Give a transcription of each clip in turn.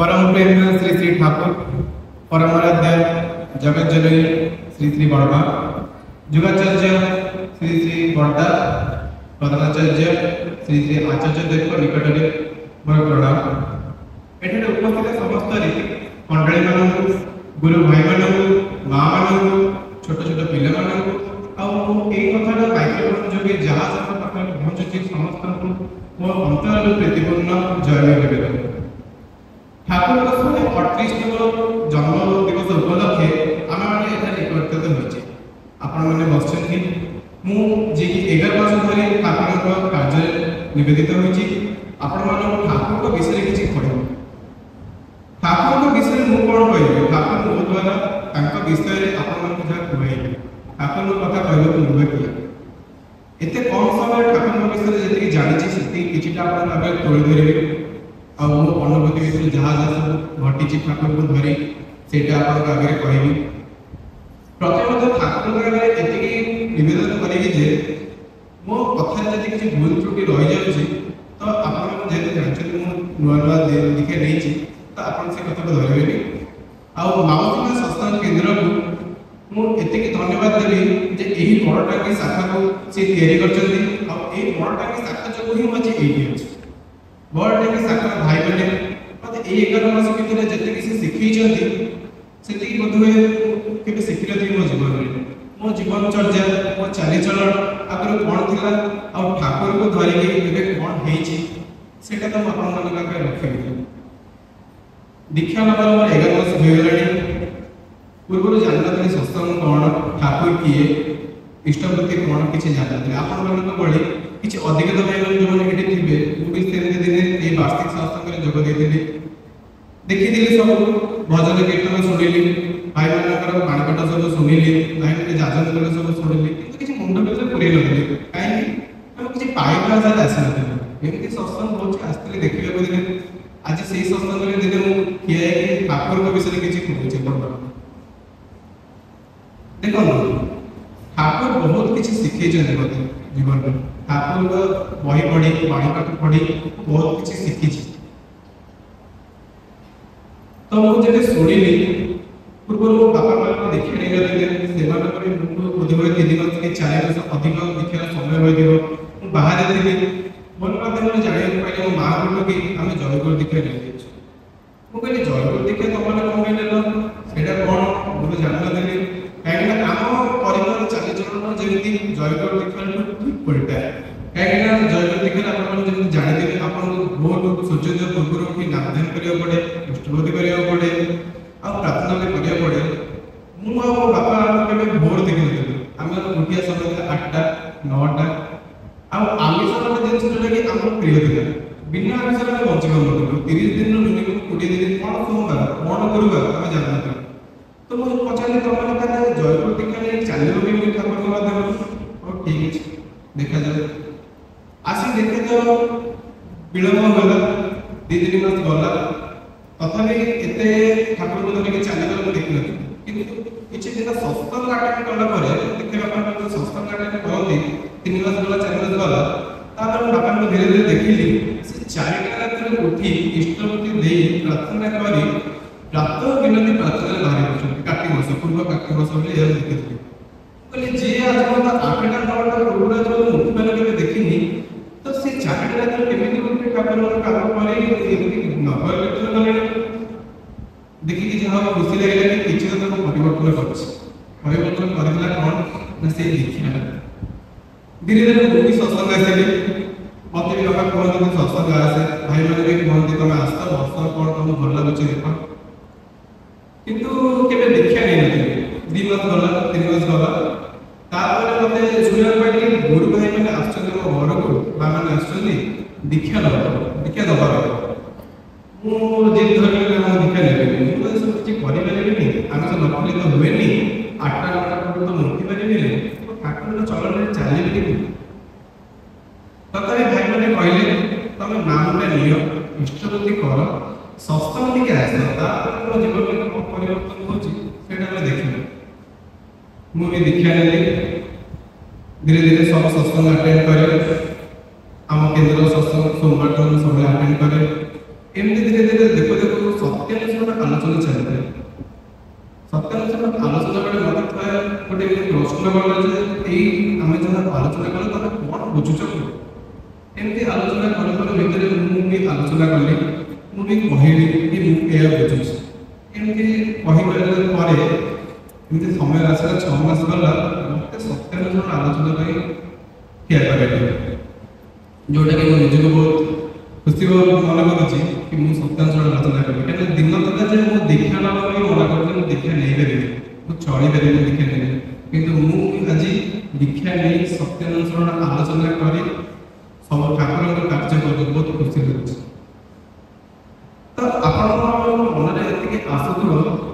परम प्रेम श्री श्री ठाकुर परमाराध्य जगत जननी श्री श्री बड़मा जुगाचार्य श्री श्री बड़दा प्रधानाचार्य श्री श्री आचार्य देव निकट में मोर प्रणाम। एठाने उपस्थित समस्त मंडली मान गुरु भाई मान माँ मान छोट छोट पिला मान कथा माइक्रोफोन जो जहाँ सब पहुँचुची समस्त मो अंतर प्रीतिपूर्ण जय निवेदन। ठाकुर 138 जन्म दिवस उपलक्षे आम मैंने एकत्रित होती आपण मैंने बसती मुझे 11 वर्ष धरी ठाकुर कार्य नवेदित होती आपण मान ठाकुर विषय किसी कह ठाकुर विषय मुझे कौन कह ठाकुर मो द्वारा विषय आपण जहाँ कहबी ठाकुर कथा कहूँ नुहे किए एत कम समय ठाकुर विषय जी जानी कि तोड़ धरवे आ मो अनुभूति विषय जहाँ जहाँ सब घटी ठाकुर को धरी से आगे कहबी। प्रथम ठाकुर आगे ये नवेदन करी जे मो कथा जी किसी भूल त्रुटि रही जाऊँगी तो आप जानते नुआ नुआ दीक्षा नहीं तो आप से कथा को धरवे आउसी संस्थान केन्द्र को मुझे धन्यवाद देवी जे यही बड़टांगी शाखा को सी तैयारी बड़टांगी शाखा जो ही मुझे ये अच्छे बड़टांगी शाखा भाई मैंने मतलब ये 11 वर्ष भितर जिते किसी शिखी से बोधे के शिखी नी मो जीवन में मो जीवनचर्या मो चालीचलन आगे कौन थी आ ठाकुर को धरिकी कौन होटा तो मुझे रखी दीक्षा नगर मोर 11 वर्ष होगा पूर्व जानते सत्संग कौन ठाकुर किए इष्टवृत्ति कौन किसी जानते आपण बड़ी किसी अधिक भाई जो मैंने थे मुझे दिने ये वार्षिक सत्संग जोग देती देखी सब भजन कीर्तन शुणिली भाई मान पाणीपाठ सब शुणिली भाई मैंने जाजन कले सब शुणिली किसी मुंड भर पूरे नी कहीं किसी पाइप आसार आसी नमती सत्संग बहुत आसती देखा दिने आज से सत्संग दिने मुझे किए ठाकुर विषय किसी कहूँ बर्तमान देखो ठाकुर बहुत किसी शिखे जीवन में ठाकुर बही पढ़ी पाणीपाठ पढ़ी बहुत किसी शिखी तो मुझे शुणिली पूर्व मो बापा मान देखा नहीं गले से बोधे 3 वर्ष कि 4 वर्ष अधिक दीक्षार समय हो बाहर थी गणमाध्यम जाना पाइले मो माँ बोल कि आम जयगुरु दीक्षा नहीं मुझे जयगुरु दीक्षा तुमने कौन नेल से कौन मुझे जानते कहीं आम परिवार चालीचलन जमी जयगुरु दीक्षा ठीक पड़ता है कहीं जयगुरु दीक्षा आप जानते आप भोर सूर्योदय पूर्व उठी नामध्यान करा पड़े इष्टभूति करा पड़े आ प्रार्थना भी करा पड़े मो बापा के भोर देखी आम उठिया समय 8टा 9टा आमिष जिन कि आम प्रिय थी बिना आमिष में बचा पाऊँ 30 दिन मिनिमम 20 दिन कौन सोमवार कौन गुरुवार आम जानते तो मुझे पचारे तुमने जयपुर दीक्षा नहीं चलो भी ठाकुर माध्यम ठीक है देखा जाए आसी देखे तो विलम्ब गला 2-3 मास गला तथापि एत ठाकुर को धरिक चलने देखी कि किसी दिन सत्संग अटेंड कला देखिए सत्संग अटेंड करते 3 मास गला 4 मास गला बापा को धीरे धीरे देखिली से 4टा रात उठी इष्टवृत्ति दे प्रार्थना करी प्रातः विनती प्रार्थना बाहर कार्तिक मास पूर्व कार्तिक मास देखी कहले जे आज 8टा 9टा पूरा जो मुखबेला के देखिनी तो से 4टा रात केमिति उठे ठाकुर काम करे नगर तो गले देखि कि जहां खुशी लगला कि किछि तो परिवर्तन करछ परिवर्तन करला कौन ना से दीक्षा धीरे धीरे मुझे सत्संग आसले मत भी बाबा कहते सत्संग आसे भाई मैंने भी कहते तुम आस बस कौन तुम भल लगुच देख किंतु केबे दीक्षा नहीं 2 मास गला 3 मास गला तापर मते सुनिया पाइली गुरु भाई मैंने आश्चर्य मो घर को बा मैंने आश्चर्य दीक्षा दबा मु जिद धरले मो दीक्षा लेबे मु सब किछि करि पारेबे आम सब नकली तो हुएनी 8टा 9टा तो मुक्ति पारेबे ठाकुर चलन चलिए तथापि भाई मैंने कहले तुम नामटा नियो इष्टवृत्ति कर सत्संग टिके आस जीवन में कौन परिवर्तन होता देखिए मुझे दीक्षा ने धीरे धीरे सब सत्संग अटेंड करे आम केन्द्र सत्संग सोमवार सब अटेंड करे एमती धीरे धीरे देखो देखो ଆଲୋଚନା ଚାଲିଥାଏ। ସତ୍ୟାଲୋଚନା ଆଲୋଚନା ବେଳେ ମୋତେ ଥାଏ ଗୋଟେ ପ୍ରଶ୍ନ କଲା ଯେ ଏଇ ଆମେ ଯାହା ଆଲୋଚନା କଲେ ତମେ କ'ଣ ବୁଝୁଛ? ଏମିତି ଆଲୋଚନା କରୁ କରୁ ଭିତରେ ମୁଁ ବି ଆଲୋଚନା କଲି, ମୁଁ ବି କହିଲି କି ମୁଁ ଏହା ବୁଝୁଛି। ଏମିତି କହିପାରିଲା ପରେ ଏମିତି ସମୟ ଆସିଲା, 6 ମାସ ଗଲା, ମୋତେ ସତ୍ୟାଲୋଚନା ଆଲୋଚନା ପାଇଁ ଠିଆ କରାଇଲେ, ଯେଉଁଟାକି ମୁଁ ନିଜକୁ ବହୁତ ଖୁସି ମନେ କରୁଛି କି ମୁଁ ସତ୍ୟାଲୋଚନା ଆଲୋଚନା କଲି। କାହିଁକିନା ଦିନ ଥିଲା ଯେ ମୁଁ ଦୀକ୍ଷା ନେବା ପାଇଁ ମନା କରୁଛି, ମୁଁ ଦୀକ୍ଷା ନେଇପାରିବି, ମୁଁ ଚଳିପାରିବି ଦୀକ୍ଷା ନେବି, କିନ୍ତୁ ମୁଁ ଆଜି ଦୀକ୍ଷା ନେଇ ସତ୍ୟାଲୋଚନା ଆଲୋଚନା କରି ସବୁ ଠାକୁରଙ୍କ କାର୍ଯ୍ୟ କରୁଛି, ବହୁତ ଖୁସି ଲାଗୁଛି। ତ ଆପଣଙ୍କ ମନରେ ଏତିକି ଆସୁଥିବ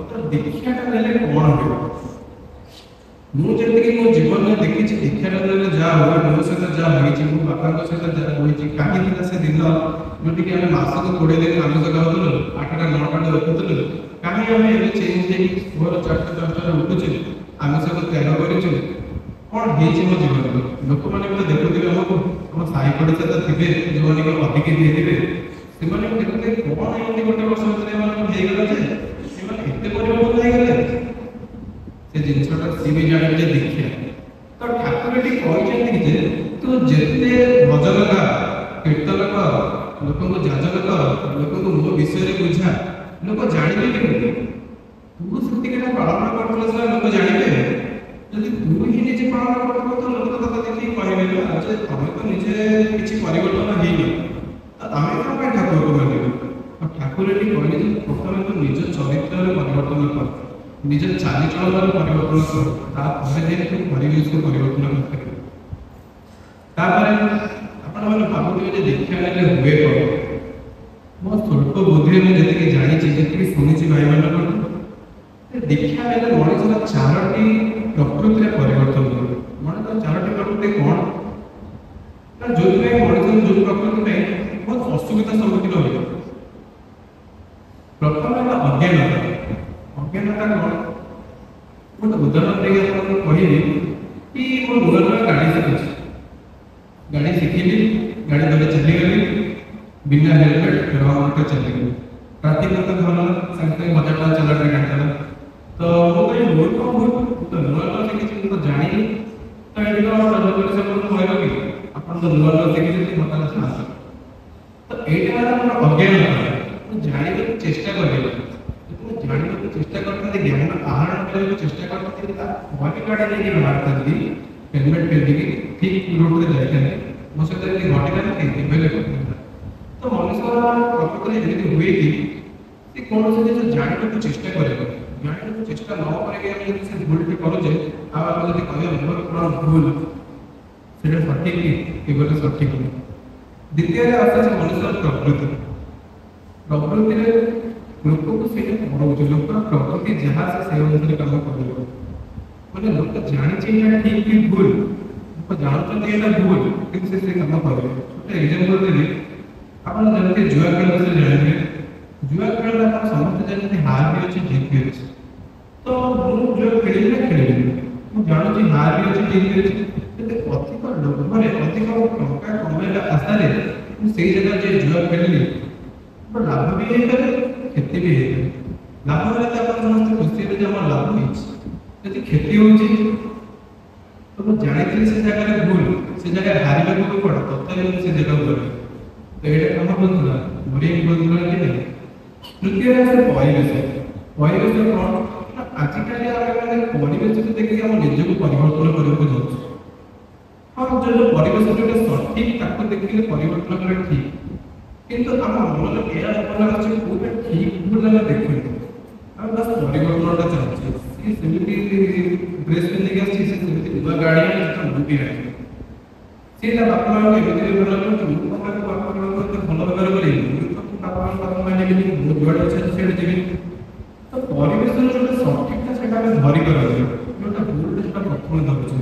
ତ ଦୀକ୍ଷାଟା ନେଲେ କ'ଣ ହେବ? ମୁଁ ଯେତିକି ମୋ ଜୀବନରେ ଦେଖିଛି ଦୀକ୍ଷାଟା ନେଲେ ଯାହା ହୁଏ, ମୋ ସହିତ ଯାହା ହୋଇଛି, ମୋ ବାପାଙ୍କ ସହିତ ଯାହା ହୋଇଛି, କାହିଁକି ନା ସେ ଦିନ ଯୋଉଠିକି ଆମେ ମାସକୁ 20 ଦିନ ଆମିଷ ଖାଉଥିଲୁ, 8ଟା 9ଟାରେ ଉଠୁଥିଲୁ, କାହିଁକି ଆମେ ଏବେ ଚେଞ୍ଜ ହେଇକି ଭୋର 4ଟା 10ଟାରେ ଉଠୁଛୁ, ଆମିଷକୁ ତ୍ୟାଗ କରିଛୁ? କ'ଣ ହେଇଛି ମୋ ଜୀବନରେ? ଲୋକମାନେ ବି ଦେଖୁଥିବେ ଆମକୁ, ଆମ ସାହି ପଡ଼ିଶା ତ ଥିବେ ଯେଉଁମାନେ ଅଧିକ ଦେଇଥିବେ, ସେମାନେ ଦେଖୁଥିବେ କ'ଣ ଏମିତି ଗୋଟେ ବର୍ଷ ଭିତରେ ଏମାନଙ୍କୁ ହେଇଗଲା ଯେ ସେମାନେ ଏତେ ପରିବର୍ତ୍ତନ ହେଇଗଲେ। ସେ ଜିନିଷଟା ସିଏ ବି ଜାଣିବେ ଯେ ଦୀକ୍ଷା। ତ ଠାକୁର ଏଠି କହିଛନ୍ତି ଯେ ତୁ ଯେତେ ଭଜନ ଗା, କୀର୍ତ୍ତନ କର, ଲୋକଙ୍କୁ ଯାଜନ କର, ଲୋକଙ୍କୁ ମୋ ବିଷୟରେ ବୁଝା, ଲୋକ ଜାଣିବେ କେମିତି? ତୁ ସେତିକିଟା ପାଳନ କରୁଥିଲ ସିନା ଲୋକ ଜାଣିବେ। ଯଦି ତୁ ହିଁ ନିଜେ ପାଳନ କରୁଥିବ ତ ଲୋକ ତତେ ଦେଖିକି କହିବେ ନା ଯେ ତମେ ତ ନିଜେ କିଛି ପରିବର୍ତ୍ତନ ହେଇନି, ଆମେ କ'ଣ ପାଇଁ ଠାକୁରକୁ ମାନିବୁ? ଠାକୁର ଏଠି କହିଲେ ଯେ ପ୍ରଥମେ ତ ନିଜ ଚରିତ୍ରରେ ପରିବର୍ତ୍ତନ କର, ନିଜ ଚାଲିଚଳନରେ ପରିବର୍ତ୍ତନ କର, ତାପରେ ଯାଇ ତୁ ପରିବେଶକୁ ପରିବର୍ତ୍ତନ କରିପାରିବୁ। ତାପରେ ଆପଣମାନେ ଭାବୁଥିବେ ଯେ ଦୀକ୍ଷା ନେଲେ ହୁଏ କ'ଣ? ମୋ ସ୍ୱଳ୍ପ ବୁଦ୍ଧିରେ ମୁଁ ଯେତିକି ଜାଣିଛି, ଯେତିକି ଶୁଣିଛି ଭାଇମାନଙ୍କଠୁ, ଦୀକ୍ଷା ନେଲେ ମଣିଷର 4ଟି ପ୍ରକୃତିରେ ପରିବର୍ତ୍ତନ ହୁଏ। ମଣିଷର 4ଟି ପ୍ରକୃତି କ'ଣ? ନା ଯୋଉଥିପାଇଁ ମଣିଷର ଯୋଉ ପ୍ରକୃତି ପାଇଁ ବହୁତ ଅସୁବିଧା ସମ୍ମୁଖୀନ ହୁଏ। ପ୍ରଥମେ ହେଲା ଅଜ୍ଞାନତା। ଅଜ୍ଞାନତା କ'ଣ? ଗୋଟେ ଉଦାହରଣ ଦେଇକି ଆପଣଙ୍କୁ କହିବି କି ମୁଁ ନୂଆ ନୂଆ ଗାଡ଼ି ଶିଖୁଛି, ଗାଡ଼ି ଶିଖିଲି, ଗାଡ଼ି ଧରି ଚାଲିଗଲି, ବିନା ହେଲମେଟ୍ ରଙ୍ଗରେ ଚାଲିଗଲି, ଟ୍ରାଫିକ୍ ମତେ ଭଲ ସାଙ୍ଗେ ସାଙ୍ଗେ 1000 ଟଙ୍କା ଚାଲାଣରେ କାଟିଦେଲା। ତ ମୁଁ କହିଲି ମୋର କ'ଣ ଭୁଲ? ତ ନୂଆ ନୂଆ ଶିଖିଛି, ମୁଁ ତ ଜାଣିନି, ତ ଏଠି କ'ଣ ପୋଲିସ ଆପଣଙ୍କୁ କହିବ କି ଆପଣ ତ ନୂଆ ନୂଆ ଶିଖିଛନ୍ତି ମୋତେ ଆସ? ତ ଏଇଟା ହେଲା ମୋର ଅଜ୍ଞାନତା। ମୁଁ ଜାଣିବାକୁ ଚେଷ୍ଟା କଲି, ଯେତେବେଳେ ଜାଣିବାକୁ ଚେଷ୍ଟା କରିଥାନ୍ତି, ଜ୍ଞାନ ଆହରଣ କରିବାକୁ ଚେଷ୍ଟା କରିଥାନ୍ତି, ତା ପରେ ଗାଡ଼ି ନେଇକି ବାହାରିଥାନ୍ତି ହେଲମେଟ୍ ପିନ୍ଧିକି, ଠିକ୍ ରୋଡ଼ରେ ଯାଇଥାନ୍ତି, ମୋ ସହିତ ଏମିତି ଘଟିଲା କି କେବେ ଘଟିଲା? ତ ମଣିଷର ପ୍ରକୃତରେ ଏମିତି ହୁଏ କି ସେ କୌଣସି ଜିନିଷ ଜାଣିବାକୁ ଚେଷ୍ଟା କରିବ, ଜାଣିବାକୁ ଚେଷ୍ଟା ନ କରିକି ଆମେ ଯଦି ସେ ଭୁଲଟି କରୁଛେ, ଆଉ ଆମେ ଯଦି କହିବା ମୋର କ'ଣ ଭୁଲ, ସେଟା ସଠିକ୍ କି କେବଳ ସଠିକ୍ ନୁହେଁ। ଦ୍ୱିତୀୟରେ ଆସୁଛି ମଣିଷର ପ୍ରକୃତି। ପ୍ରକୃତିରେ ଲୋକକୁ ସେଇଟା ପଢ଼ଉଛି, ଲୋକର ପ୍ରକୃତି ଯାହା ସେ ଅନୁସାରେ କାମ କରିବ। ମାନେ ଲୋକ ଜାଣିଛି ଏଇଟା ଠିକ୍ କି ଭୁଲ, ଲୋକ ଜାଣୁଛନ୍ତି ଏଇଟା ଭୁଲ, କିନ୍ତୁ ସେ କାମ କରିବେ। ଗୋଟେ ଏକ୍ସାମ୍ପଲ୍ ଦେବି, ଆପଣ ଯେମିତି ଜୁଆ ଖେଳ ବିଷୟରେ ଜାଣିବେ, ଜୁଆ ଖେଳରେ ଆପଣ ସମସ୍ତେ ଜାଣନ୍ତି ହାର ବି ଅଛି, ଜିତ୍ ବି ଅଛି। ତ ମୁଁ ଜୁଆ ଖେଳିବି ନା ଖେଳିବିନି? ମୁଁ ଜାଣୁଛି ହାର ବି ଅଛି, ଜିତ୍ ବି ଅଛି, କିନ୍ତୁ ଅଧିକ ଲୋଭରେ, ଅଧିକ ଟଙ୍କା କମାଇବା ଆଶାରେ ମୁଁ ସେଇ ଜାଗାରେ ଯେ ଜୁଆ ଖେଳିଲି, ଲାଭ ବି ହେଇପାରେ, କ୍ଷତି ବି ହେଇପାରେ। ଲାଭ ହେଲେ ତ ଆପଣ ସମସ୍ତେ ଖୁସି ହେବେ ଯେ ଆମର ଲାଭ ହେଇଛି। ଯଦି କ୍ଷତି ହେଉଛି ତ ମୁଁ ଜାଣିଥିଲି ସେ ଜାଗାରେ ଭୁଲ, ସେ ଜାଗାରେ ହାରିବାକୁ ବି ପଡ଼େ, ତଥାପି ମୁଁ ସେ ଜାଗାକୁ ଗଲି। ତ ଏଇଟା କାମ କରୁଥିଲା, ମରିବାକୁ କରୁଥିଲା କି ନାହିଁ? ତୃତୀୟରେ ଆସେ ପରିବେଶ। ପରିବେଶ କ'ଣ? ନା ଆଜିକାଲି ଆମେ ମାନେ ପରିବେଶକୁ ଦେଖିକି ଆମ ନିଜକୁ ପରିବର୍ତ୍ତନ କରିବାକୁ ଯାଉଛୁ। ହଁ, ଯୋଉ ପରିବେଶ ଯୋଉଟା ସଠିକ୍ ତାକୁ ଦେଖିଲେ ପରିବର୍ତ୍ତନ କରିବା ଠିକ୍, କିନ୍ତୁ ଆମ ମନରେ ଏହା ଭାବନା ଅଛି କୋଉଟା ଠିକ୍ ଭୁଲ ଆମେ ଦେଖୁନି, ଆମେ ବାସ୍ ପରିବର୍ତ୍ତନଟା ଚାହୁଁଛୁ। ସିଏ ସେମିତି ଡ୍ରେସ୍ ପିନ୍ଧିକି ଆସିଛି, ସେ ସେମିତି ନୂଆ ଗାଡ଼ି ଆଣିଛି, ମୁଁ ବି ଆଣିବି। ସିଏ ତା ବାପା ମାଆଙ୍କୁ ଏମିତି ବ୍ୟବହାର କରୁଛି, ମୁଁ କ'ଣ ତାକୁ ବାପା ମାଆଙ୍କୁ ଏତେ ଭଲ ବ୍ୟବହାର କରିବି? ମୁଁ ତ ବାପା ମାଆ ନେବିନି, ମୁଁ ଯୁଆଡ଼େ ଇଚ୍ଛା ସିଆଡ଼େ ଯିବି। ତ ପରିବେଶର ଯୋଉଟା ସଠିକ୍ଟା ସେଇଟା ଆମେ ଧରିପାରୁଛୁ, ଯୋଉଟା ଭୁଲଟା ସେଟା ପ୍ରଥମେ ଧରୁଛୁ,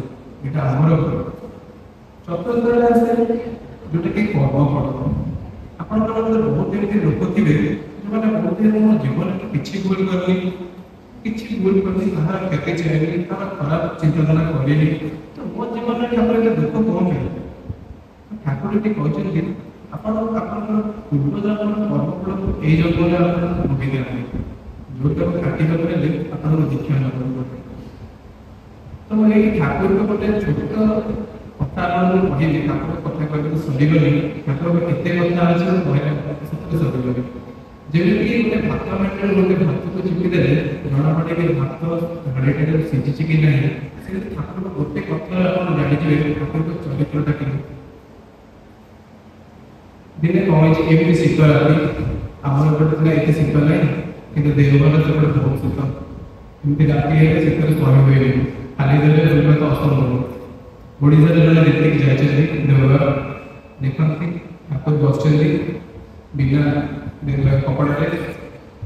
ଏଇଟା ଆମର ଭୁଲ। ଚତୁର୍ଥରେ ଆସେ ଯୋଉଟାକି କର୍ମଫଳ। ଆପଣଙ୍କର ମଧ୍ୟରେ ବହୁତ ଏମିତି ଲୋକ ଥିବେ ଯେଉଁମାନେ କହୁଥିବେ ମୋ ଜୀବନରେ କିଛି ଭୁଲ କରିନି, କିଛି ଭୁଲ କରିନି, କାହାର କ୍ଷତି ଚାହିଁନି, କାହାର ଖରାପ ଚିନ୍ତାଧାରା କରିନି, ତ ମୋ ଜୀବନରେ ଠାକୁର ଏତେ ଦୁଃଖ କ'ଣ ପାଇଁ? ଠାକୁର ଏଠି କହିଛନ୍ତି ଆପଣଙ୍କର ପୂର୍ବଜନ୍ମର କର୍ମଫଳକୁ ଏଇ ଜନ୍ମରେ ଆପଣ ଭୋଗି ଦିଅନ୍ତି। जोटा काटिक हेल्ले आपको दीक्षा नब तो ये ठाकुर को गोटे छोट कथा आपको कहली ठाकुर कथा कहते सरीगले ठाकुर केते कथा अच्छे सरीगले जमीक गोटे भात हांडे गोटे भात को चिपिदेले जना पड़े कि भात हांडीटे सीझी कि ना से ठाकुर गोटे कथा आप जानिए ठाकुर को चरित्रटा कि दिने कौन एमती शीत राति आम एपटे शीत ना कि देवघर से बहुत शीत एमती राति शीत सही हुए खाली देले बुलवा तो असंभव ओडिशा जन देखिक जाइछथि देवघर देखंती ठाकुर बसचंदी बिना देवघर कपड़े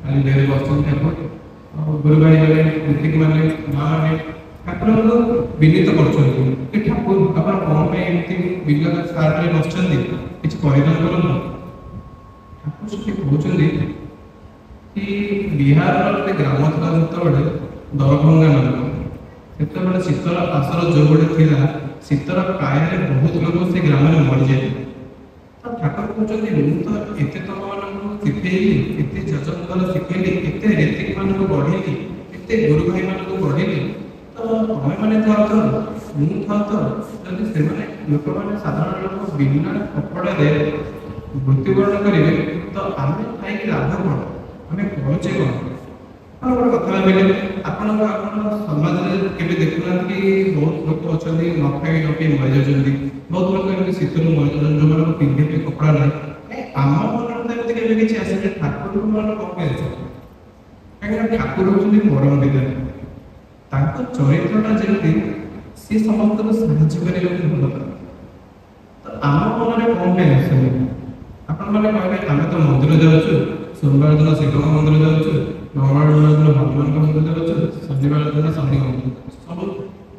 खाली देव बसचंदी ठाकुर गुरु भाई माने नीतिक माने माने ठाकुर को विनीत करछथि कि ठाकुर अपन कौन पे एमती बिना सार्ट रे बसचंदी किछ परिधान करन ठाकुर से कहउछथि कि बिहार रे ग्राम था जतबडे दरभंगा नाम सेतबेले शीतर आसर जो गोटे थिला शीतर कायर बहुत लोग से ग्राम में मरी जाए तो ठाकुर कहते मुझे तो एत तुम मान शिखेली एत जजन शिखेली एत रीतिक मान बढ़ेली एत गुरु भाई मान बढ़ेली तो तुम मैंने था तो मुझे था तो जब से लोक मैंने साधारण लोक बिना कपड़े मृत्युवरण करेंगे तो आम खाई लाभ कौन आम पहुँचे कौन गोटे कथा भाविले आपण समाज में देखुना कि बहुत लोग अच्छा न खाई न पी मरी जाती बहुत लोग एमती शीत मरी जाती जो पिंधे पे कपड़ा ना आम मन तो किसी आसे ठाकुर मन कौन कहीं ठाकुर हूँ परम विद्या चरित्रटा जमी सी समस्त को साहय कर भल तो आम मन में कौन पे आस आपण मैंने कहे आम तो मंदिर जाऊँ सोमवार दिन शिव मंदिर जाऊँ मंगलवार दिन भगवान का मंदिर जाऊँ शनिवार दिन शनि मंदिर सब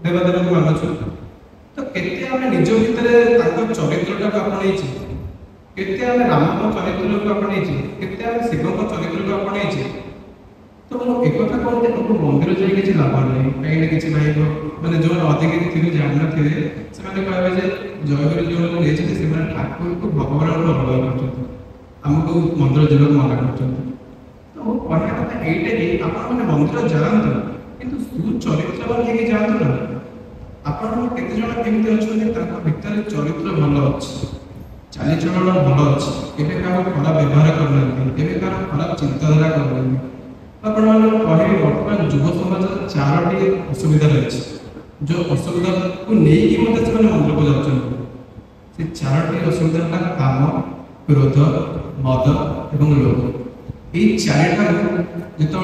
देवदेव को मानुଛୁ तो केते आम निज भितर चरित्रटा को आपणे केते आम राम चरित्र को आपणे केते आम शिव चरित्र को आपणे तो मु एक कथा कहते लोक मंदिर जाई किछि लाभ नहीं कहीं किछि नहीं माने जो अधिक थिले जान न थिले से माने कहबे जे जयगुरु जो लेछि से माने ठाकुर को भगवान को भगवान करछथि हमको मंदिर जरूर मना करछथि तो कहना कथा एटा कि आपण माने मंदिर जानत किंतु सुचरित्रवान हेकि जानत ना आपण केते जण केमते अछथि ताका भितर चरित्र भलो अछि चाली चलन भलो अछि केबे का खराब व्यवहार करनांती केबे का खराब चिंताधारा करनांती आपण माने कहे वर्तमान युव समाज चारोटी असुविधा रही जो असुविधा को नहीं कि मत से मंदिर को जाउछन से चारोटी असुविधा का काम क्रोध मद एवं लोभ ये चारिटा जो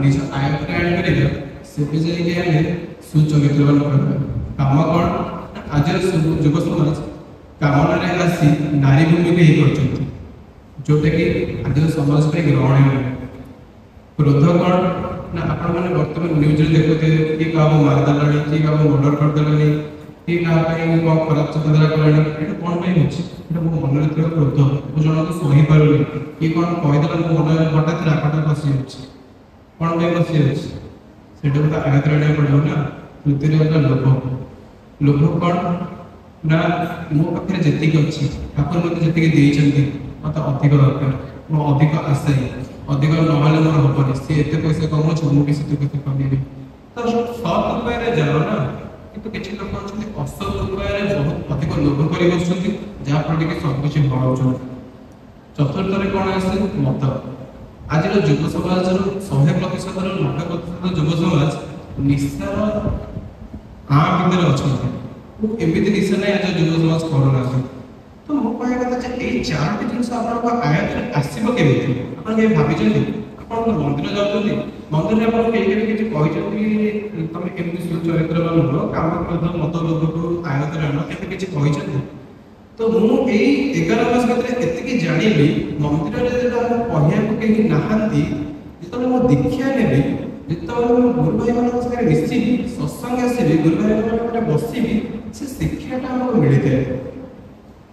निज आयत्त आण करेगा से जाए सुचरित्रवान काम कौन आज युव समाज कामना आसी नारी भूमि कर जोटा कि आज समाज पे ग्रहण क्रोध कौन ना आपण मैंने बर्तमान न्यूज देखते कि क्या मारिदेला कि क्या मर्डर करदेला कि क्या कौन खराब चिंताधारा कला कौन हो मो मन में क्रोध मु जन को सही पारूनी कि कौन कहीदेला मो मन हठात रागटा पशि कौन पे पशि से आघात आने पड़ो ना तृतीय लोभ लोभ कौन ना मो पाखे जी अच्छी ठाकुर मत जी मत अधिक दरकार मो अधिक आशा अधिक ना मोर हम सी एत पैसा कमाऊ मुझे पैसा कमेबी तो सत उपाय जाओ ना कि किसी लोग अच्छे असत उपाय बहुत अधिक लोभ कर बस जहाँफल कि सबकि बढ़ाऊँ चतुर्थ कौन आसे मत आज युव समाज 100% 90% युव समाज निशार भितर अच्छा एमती निशा ना आज युव समाज करूना तो मो कह कथा ये चारोटी जिन आयत आसो केमी आप भाई आप मंदिर जाऊँगी मंदिर में आप किसी कहते तुम केमी सुचरित्रवान हो काम क्रोध मत लोभ को आयत आन के किसी तो मुझे 11 मास भर एति जानी मंदिर में कहया कहीं नहांती जो मो दीक्षा नेबी जो गुरु भाई मान मिसी सत्संग आसबि गुरु भाई बसबी से शिक्षाटा आमको मिलता है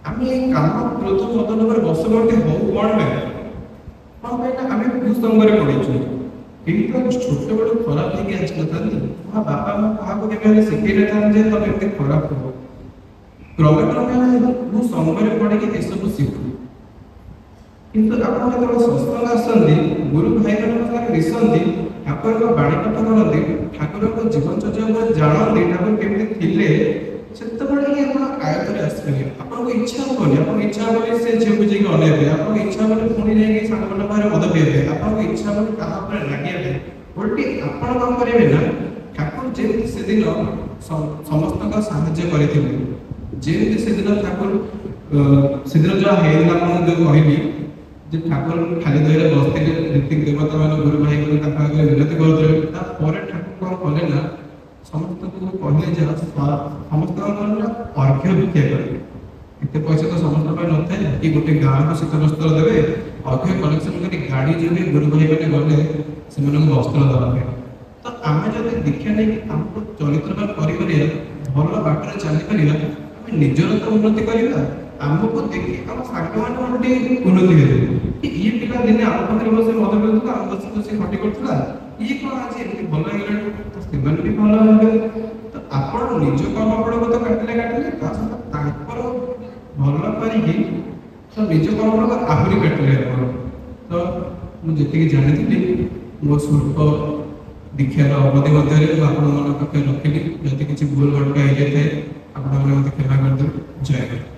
आम काम क्रोध मद लोभ बसवर्ती हो कौन कौन आम कुसंग पड़ू कि छोट बड़ खराब लेकिन आसना बापा माँ क्या शिखे था तुम एम खराब हो क्रमे क्रमे संगे पढ़ी सब शिखु କିନ୍ତୁ ଆପଣ ଯେତେବେଳେ ସତ୍ସଙ୍ଗ ଆସନ୍ତି ଗୁରୁ ଭାଇମାନଙ୍କ ସାଙ୍ଗରେ ମିଶନ୍ତି ଠାକୁରଙ୍କ ବାଣୀ ପାଠ କରନ୍ତି ଠାକୁରଙ୍କ ଜୀବନଚର୍ଯ୍ୟା ଉପରେ ଜାଣନ୍ତି ଠାକୁର କେମିତି ଥିଲେ ସେତେବେଳେ ହିଁ ଆପଣ ଆୟତରେ ଆସିପାରିବେ। ଆପଣଙ୍କୁ ଇଚ୍ଛା ହବନି, ଆପଣଙ୍କ ଇଚ୍ଛା ହବନି ସେ ଝିଅକୁ ଯାଇକି ଅନେଇବେ, ଆପଣଙ୍କ ଇଚ୍ଛା ହବନି ପୁଣି ଯାଇକି ସାଙ୍ଗମାନଙ୍କ ପାଖରେ ମଦ ପିଇବେ, ଆପଣଙ୍କ ଇଚ୍ଛା ହବନି କାହା ଉପରେ ଲାଗିବା ପାଇଁ। ଓଲଟି ଆପଣ କଣ କରିବେ ନା ଠାକୁର ଯେମିତି ସେଦିନ ସମସ୍ତଙ୍କ ସାହାଯ୍ୟ କରିଥିଲେ, ଯେମିତି ସେଦିନ ଠାକୁର ସେଦିନ ଯାହା ହେଇଥିଲା ଆପଣଙ୍କୁ ଯୋଉ କହିଲି ଯେ ଠାକୁର ଖାଲି ଦହିରେ ବସିଥିଲେ ରୀତିକ ଦେବତା ମାନେ ଗୁରୁ ଭାଇ ମାନେ ତାଙ୍କ ଆଗରେ ବିନତି କରୁଥିଲେ। ତାପରେ ଠାକୁର କଣ କଲେ ନା ସମସ୍ତଙ୍କୁ କହିଲେ ଯେ ସମସ୍ତଙ୍କ ମନରେ ଅର୍ଘ୍ୟ ଭିକ୍ଷା କରିବେ। ଏତେ ପଇସା ତ ସମସ୍ତଙ୍କ ପାଇଁ ନଥାଏ କି ଗୋଟେ ଗାଁକୁ ଶୀତ ବସ୍ତ୍ର ଦେବେ, ଅର୍ଘ୍ୟ କଲେକ୍ସନ କରି ଗାଡ଼ି ଯୋଗେ ଗୁରୁ ଭାଇ ମାନେ ଗଲେ ସେମାନଙ୍କୁ ବସ୍ତ୍ର ଦେବା ପାଇଁ। ତ ଆମେ ଯଦି ଦୀକ୍ଷା ନେଇକି ଆମକୁ ଚରିତ୍ରବାନ କରିପାରିବା, ଭଲ ବାଟରେ ଚାଲିପାରିବା, ଆମେ ନିଜର ତ ଉନ୍ନତି କରିବା, ଆମକୁ ଦେଖି ଆମ ସାଙ୍ଗମାନେ ଗୋଟେ ଉନ୍ନତି ହେବେ କି ଇଏ ପିଲା ଦିନେ ଆମ ପାଖରେ ବସି ମଦ ପିଉଥିଲା, ଆମ ବସି ବସି ଖଟି କରୁଥିଲା, ଇଏ କଣ ଆଜି ଏମିତି ଭଲ ହେଇଗଲାଣି, ତ ସେମାନେ ବି ଭଲ ହେବେ। ତ ଆପଣ ନିଜ କର୍ମ ଫଳକୁ ତ କାଟିଲେ ତା ସହିତ ତାଙ୍କର ଭଲ କରିକି ତ ନିଜ କର୍ମ ଫଳକୁ ଆହୁରି କାଟିଲେ ଆପଣ। ତ ମୁଁ ଯେତିକି ଜାଣିଥିଲି ମୋ ସ୍ୱଳ୍ପ ଦୀକ୍ଷାର ଅବଧି ମଧ୍ୟରେ ମୁଁ ଆପଣମାନଙ୍କ ପାଖରେ ରଖିଲି। ଯଦି କିଛି ଭୁଲ ଭଟକା ହେଇଯାଇଥାଏ ଆପଣମାନେ ମୋତେ କ୍ଷମା କରିଦେବେ। ଜୟ ଗୁରୁ।